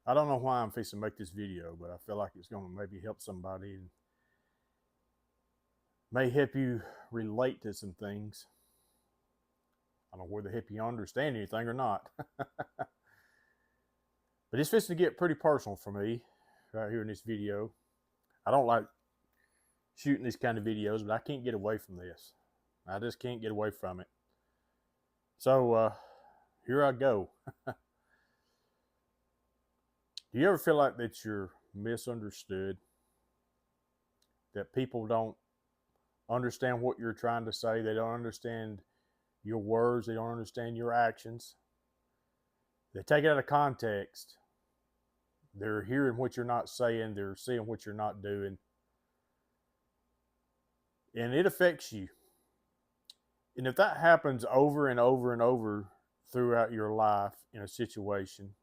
I don't know why I'm fixing to make this video, but I feel like it's going to maybe help somebody and may help you relate to some things. I don't know whether help you understand anything or not, but it's fixing to get pretty personal for me right here in this video. I don't like shooting these kind of videos, but I can't get away from this. I just can't get away from it. So here I go. Do you ever feel like that you're misunderstood? That people don't understand what you're trying to say? They don't understand your words. They don't understand your actions. They take it out of context. They're hearing what you're not saying. They're seeing what you're not doing. And it affects you. And if that happens over and over and over throughout your life in a situation,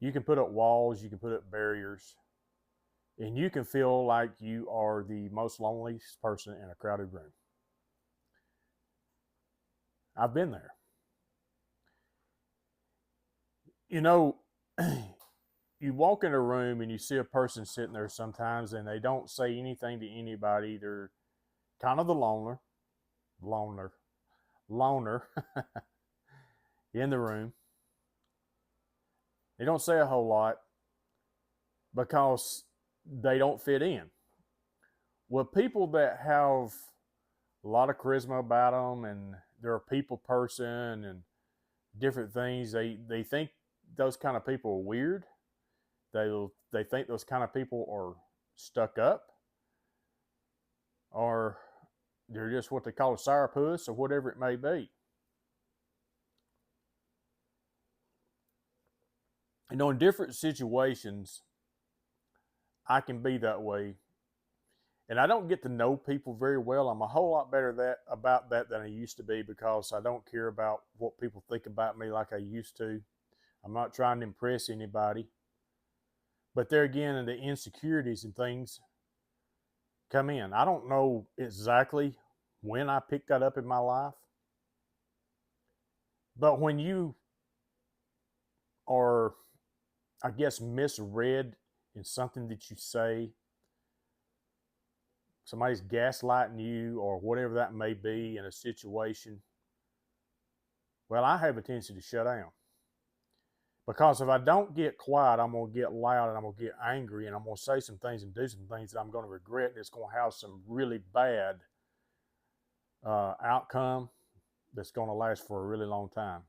you can put up walls, you can put up barriers, and you can feel like you are the most loneliest person in a crowded room. I've been there. You know, you walk in a room and you see a person sitting there sometimes and they don't say anything to anybody. They're kind of the loner in the room. They don't say a whole lot because they don't fit in. Well, people that have a lot of charisma about them and they're a people person and different things, they think those kind of people are weird. They think those kind of people are stuck up, or they're just what they call a sourpuss or whatever it may be. You know, in different situations, I can be that way. And I don't get to know people very well. I'm a whole lot better about that than I used to be because I don't care about what people think about me like I used to. I'm not trying to impress anybody. But there again, the insecurities and things come in. I don't know exactly when I picked that up in my life. But when you are, I guess, misread in something that you say, somebody's gaslighting you or whatever that may be in a situation, well, I have a tendency to shut down. Because if I don't get quiet, I'm going to get loud and I'm going to get angry and I'm going to say some things and do some things that I'm going to regret. And it's going to have some really bad outcome that's going to last for a really long time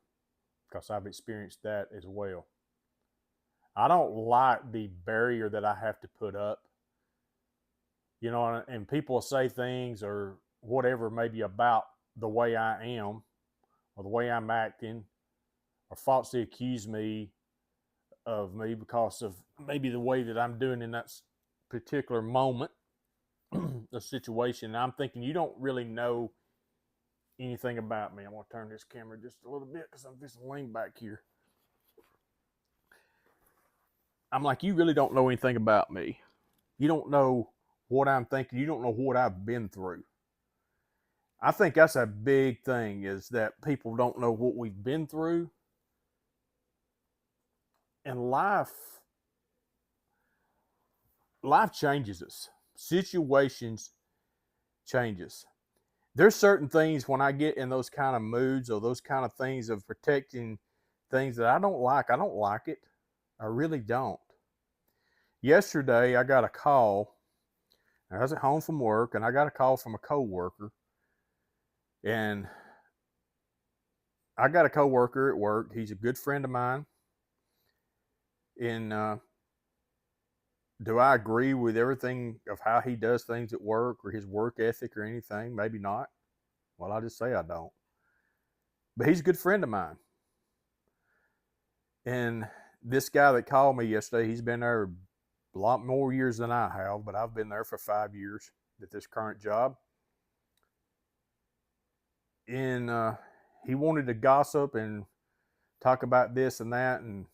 because I've experienced that as well. I don't like the barrier that I have to put up, you know, and people say things or whatever maybe about the way I am or the way I'm acting or falsely accuse me of me because of maybe the way that I'm doing in that particular moment, the situation. And I'm thinking, you don't really know anything about me. I'm going to turn this camera just a little bit because I'm just leaning back here. I'm like, you really don't know anything about me. You don't know what I'm thinking. You don't know what I've been through. I think that's a big thing is that people don't know what we've been through. And life changes us. Situations changes. There's certain things when I get in those kind of moods or those kind of things of protecting things that I don't like. I don't like it. I really don't. Yesterday, I got a call. I was at home from work, and I got a call from a coworker. And I got a coworker at work. He's a good friend of mine. And do I agree with everything of how he does things at work or his work ethic or anything? Maybe not. Well, I'll just say I don't. But he's a good friend of mine. And this guy that called me yesterday, he's been there a lot more years than I have, but I've been there for 5 years at this current job. And he wanted to gossip and talk about this and that. And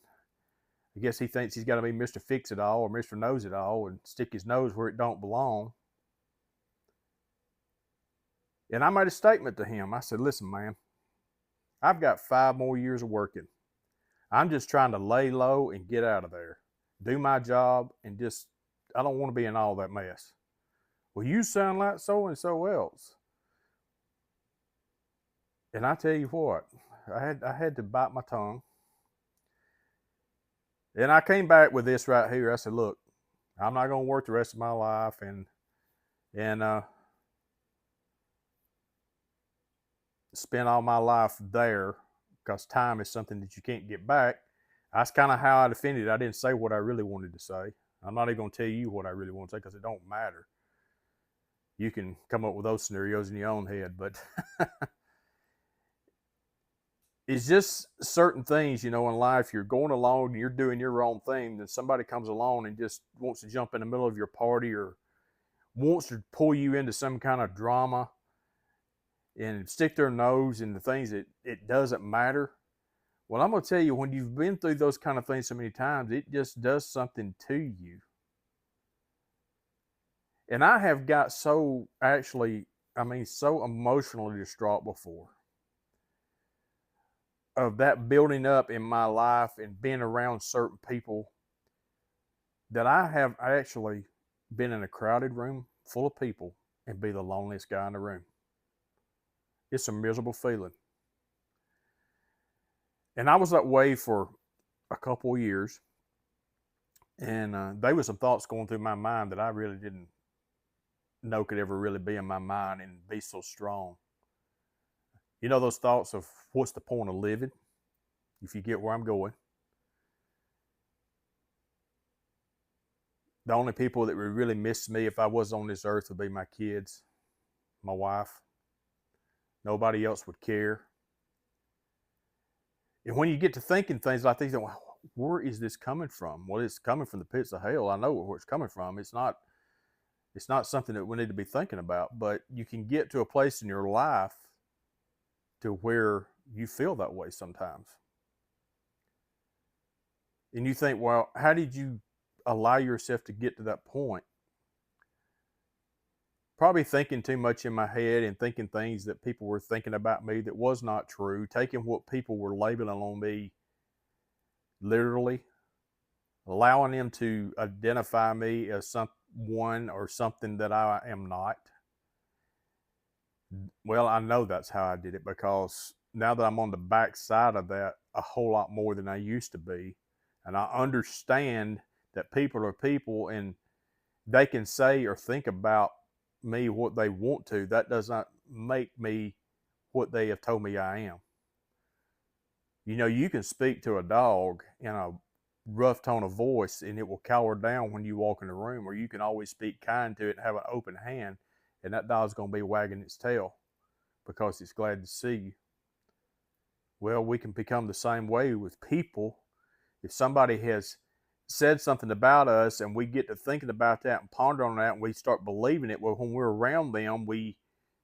I guess he thinks he's got to be Mr. Fix It All or Mr. Knows It All and stick his nose where it don't belong. And I made a statement to him. I said, listen, man, I've got 5 more years of working. I'm just trying to lay low and get out of there, do my job, and just, I don't want to be in all that mess. Well, you sound like so and so else. And I tell you what, I had to bite my tongue. And I came back with this right here. I said, look, I'm not going to work the rest of my life and spend all my life there, because time is something that you can't get back. That's kind of how I defended it. I didn't say what I really wanted to say. I'm not even going to tell you what I really want to say, because it don't matter. You can come up with those scenarios in your own head, but it's just certain things, in life. You're going along and you're doing your own thing, then somebody comes along and just wants to jump in the middle of your party, or wants to pull you into some kind of drama and stick their nose in the things that it doesn't matter. Well, I'm going to tell you, when you've been through those kind of things so many times, it just does something to you. And I have got so emotionally distraught before, of that building up in my life and being around certain people, that I have actually been in a crowded room full of people and be the loneliest guy in the room. It's a miserable feeling. And I was that way for a couple of years. And there was some thoughts going through my mind that I really didn't know could ever really be in my mind and be so strong. Those thoughts of, what's the point of living, if you get where I'm going. The only people that would really miss me if I was on this earth would be my kids, my wife. Nobody else would care. And when you get to thinking things like these, where is this coming from? Well, it's coming from the pits of hell. I know where it's coming from. It's not something that we need to be thinking about, but you can get to a place in your life to where you feel that way sometimes. And you think, well, how did you allow yourself to get to that point? Probably thinking too much in my head and thinking things that people were thinking about me that was not true, taking what people were labeling on me literally, allowing them to identify me as someone or something that I am not. Well, I know that's how I did it, because now that I'm on the backside of that a whole lot more than I used to be, and I understand that people are people and they can say or think about me what they want to, that does not make me what they have told me I am. You can speak to a dog in a rough tone of voice and it will cower down when you walk in the room, or you can always speak kind to it and have an open hand, and that dog's going to be wagging its tail because it's glad to see you. Well, we can become the same way with people. If somebody has said something about us and we get to thinking about that and ponder on that and we start believing it, well, when we're around them, we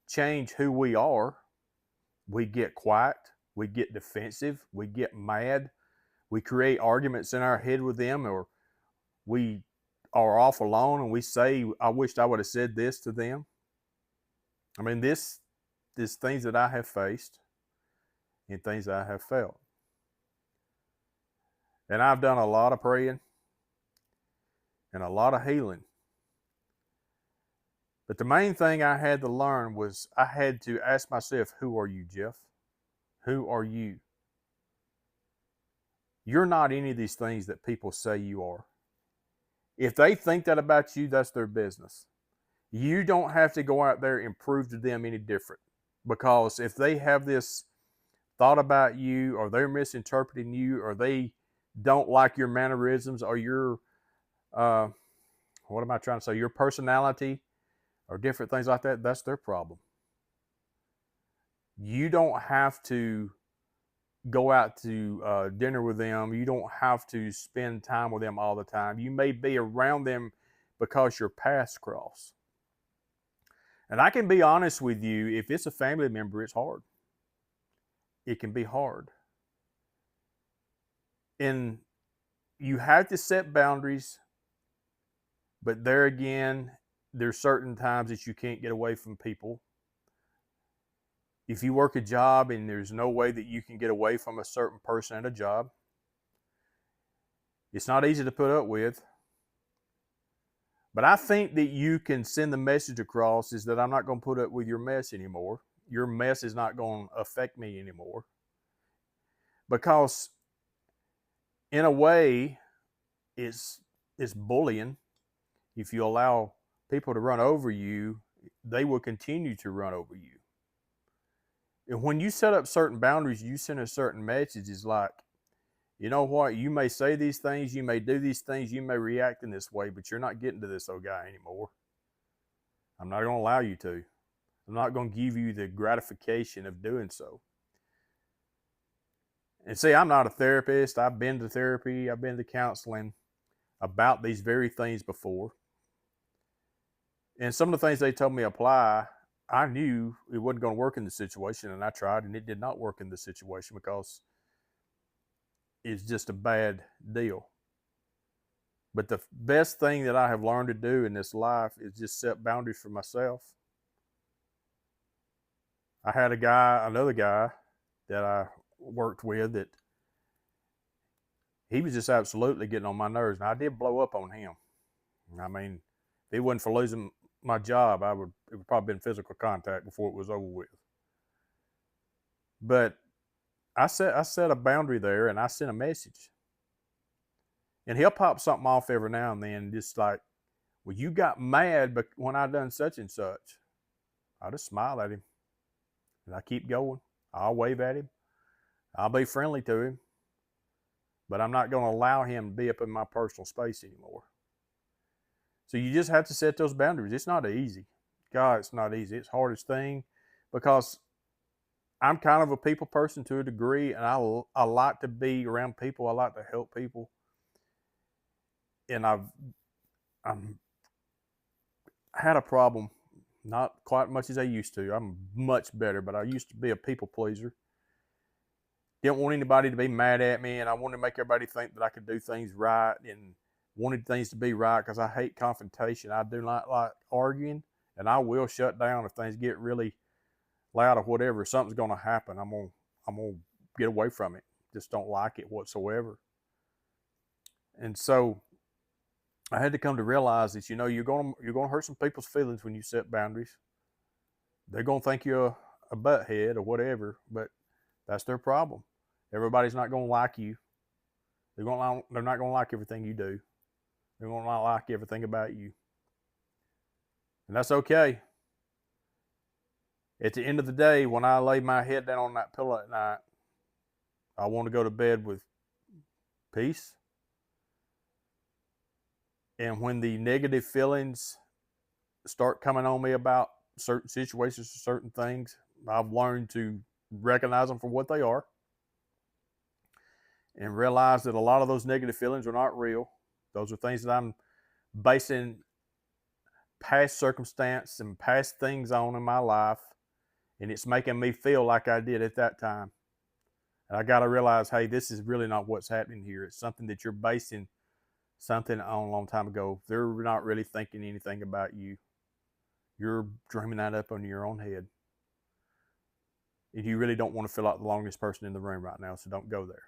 change who we are. We get quiet, we get defensive, we get mad, we create arguments in our head with them, or we are off alone and we say, I wished I would have said this to them. This things that I have faced and things that I have felt. And I've done a lot of praying and a lot of healing. But the main thing I had to learn was, I had to ask myself, who are you, Jeff? Who are you? You're not any of these things that people say you are. If they think that about you, that's their business. You don't have to go out there and prove to them any different. Because if they have this thought about you, or they're misinterpreting you, or they don't like your mannerisms, or your, what am I trying to say, your personality, or different things like that, that's their problem. You don't have to go out to dinner with them. You don't have to spend time with them all the time. You may be around them because your paths cross. And I can be honest with you, if it's a family member, it's hard. It can be hard. And you have to set boundaries, but there again, there's certain times that you can't get away from people. If you work a job and there's no way that you can get away from a certain person at a job, It's not easy to put up with. But I think that you can send the message across is that I'm not going to put up with your mess anymore. Your mess is not going to affect me anymore. Because in a way, it's bullying. If you allow people to run over you, they will continue to run over you. And when you set up certain boundaries, you send a certain message. Is like, you know what? You may say these things, you may do these things, you may react in this way, but you're not getting to this old guy anymore. I'm not going to allow you to. I'm not going to give you the gratification of doing so. And see, I'm not a therapist. I've been to therapy, I've been to counseling about these very things before. And some of the things they told me apply, I knew it wasn't going to work in the situation, and I tried, and it did not work in the situation because it's just a bad deal. But the best thing that I have learned to do in this life is just set boundaries for myself. I had another guy that I worked with that he was just absolutely getting on my nerves. And I did blow up on him. I mean, if it wasn't for losing my job, it would probably been physical contact before it was over with. But I set a boundary there, and I sent a message. And he'll pop something off every now and then, just like, well, you got mad but when I done such and such. I just smile at him and I keep going. I'll wave at him. I'll be friendly to him. But I'm not going to allow him to be up in my personal space anymore. So you just have to set those boundaries. It's not easy. God, it's not easy. It's the hardest thing because I'm kind of a people person to a degree, and I like to be around people. I like to help people. And I'm had a problem, not quite as much as I used to. I'm much better, but I used to be a people pleaser. Didn't want anybody to be mad at me, and I wanted to make everybody think that I could do things right and wanted things to be right because I hate confrontation. I do not like arguing, and I will shut down if things get really loud or whatever. If something's going to happen, I'm gonna get away from it. Just don't like it whatsoever. And so I had to come to realize that you're gonna hurt some people's feelings when you set boundaries. They're gonna think you're a butthead or whatever, but that's their problem. Everybody's not gonna like you. They're not gonna like everything you do. They're gonna not like everything about you, and that's okay. At the end of the day, when I lay my head down on that pillow at night, I want to go to bed with peace. And when the negative feelings start coming on me about certain situations or certain things, I've learned to recognize them for what they are and realize that a lot of those negative feelings are not real. Those are things that I'm basing past circumstance and past things on in my life, and it's making me feel like I did at that time. And I got to realize, hey, this is really not what's happening here. It's something that you're basing something on a long time ago. They're not really thinking anything about you. You're dreaming that up on your own head. And you really don't want to feel like the longest person in the room right now, so don't go there.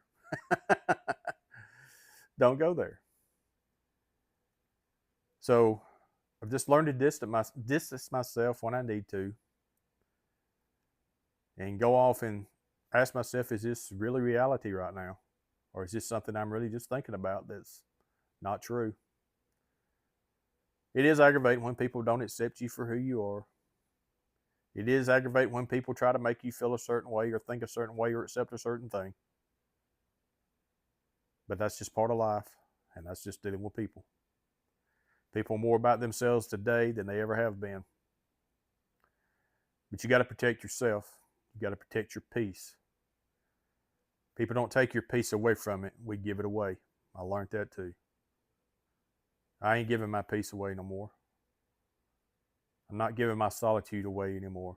Don't go there. So I've just learned to distance myself when I need to and go off and ask myself, is this really reality right now? Or is this something I'm really just thinking about that's not true? It is aggravating when people don't accept you for who you are. It is aggravating when people try to make you feel a certain way or think a certain way or accept a certain thing. But that's just part of life, and that's just dealing with people. People are more about themselves today than they ever have been. But you got to protect yourself. You got to protect your peace. People don't take your peace away from it. We give it away. I learned that too. I ain't giving my peace away no more. I'm not giving my solitude away anymore.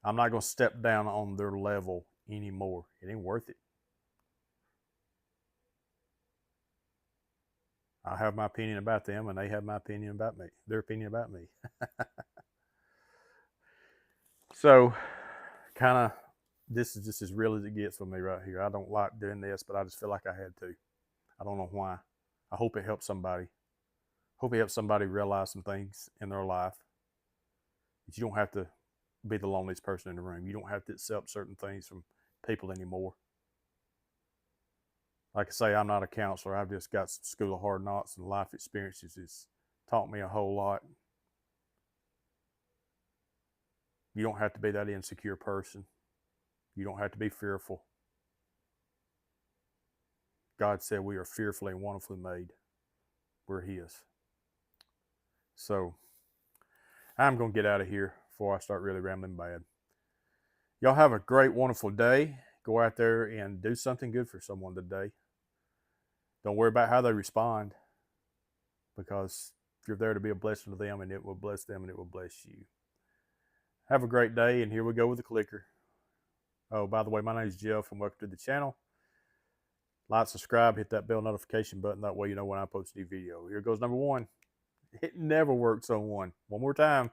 I'm not going to step down on their level anymore. It ain't worth it. I have my opinion about them, and they have my opinion about me. Their opinion about me. So, kind of, this is just as real as it gets for me right here. I don't like doing this, but I just feel like I had to. I don't know why. I hope it helps somebody. Hope it helps somebody realize some things in their life that you don't have to be the loneliest person in the room. You don't have to accept certain things from people anymore. Like I say, I'm not a counselor. I've just got some school of hard knocks and life experiences that's taught me a whole lot. You don't have to be that insecure person. You don't have to be fearful. God said we are fearfully and wonderfully made. We're His. So I'm going to get out of here before I start really rambling bad. Y'all have a great, wonderful day. Go out there and do something good for someone today. Don't worry about how they respond, because you're there to be a blessing to them, and it will bless them and it will bless you. Have a great day, and here we go with the clicker. Oh, by the way, my name is Jeff, and welcome to the channel. Like, subscribe, hit that bell notification button. That way you know when I post a new video. Here goes number one. It never works on one. One more time.